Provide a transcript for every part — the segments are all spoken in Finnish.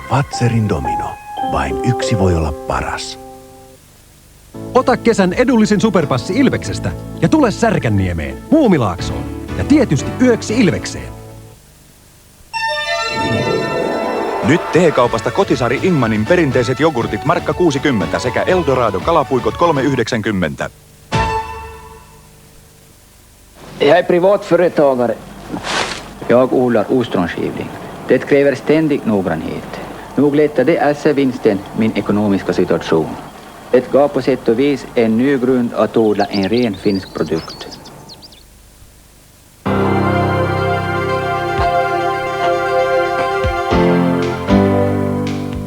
Fazerin domino. Vain yksi voi olla paras. Ota kesän edullisin superpassi Ilveksestä ja tule Särkänniemeen, Muumilaaksoon ja tietysti yöksi Ilvekseen. Nyt T-kaupasta Kotisaari Ingmanin perinteiset jogurtit markka 60 sekä Eldorado kalapuikot 3,90. Jag är privatföretagare. Jag odlar ostronskivling. Det kräver ständig noggrannhet. Nog lättade SE-vinsten min ekonomiska situation. Det gav på sätt och vis en ny grund att odla en ren finsk produkt.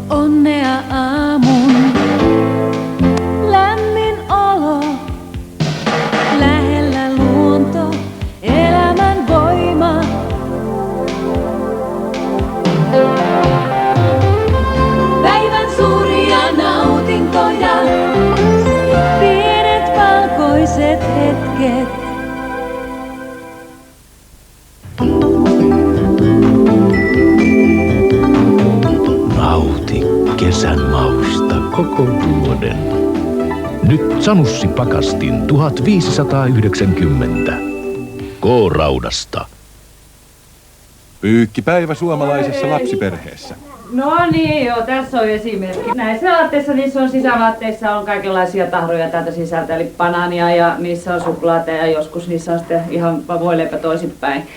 Onnea aamun, lämmin olo, lähellä luonto, elämän voima. Päivän suuria nautintoja, pienet valkoiset hetket. Nauti kesän mausta koko vuoden. Nyt Sanussi pakastin 1590. K-raudasta. Pyykkipäivä suomalaisessa lapsiperheessä. No niin, joo, tässä on esimerkki. Näissä vaatteissa, niissä on sisävaatteissa on kaikenlaisia tahroja täältä sisältä, eli banaania ja niissä on suklaata ja joskus niissä on sitten ihan voileipä toisinpäin,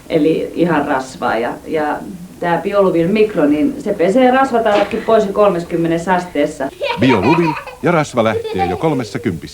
eli ihan rasvaa. Ja tämä Bioluvin mikro, niin se pesee rasvatarratkin pois 30 asteessa. Bioluvin ja rasva lähtee jo 30.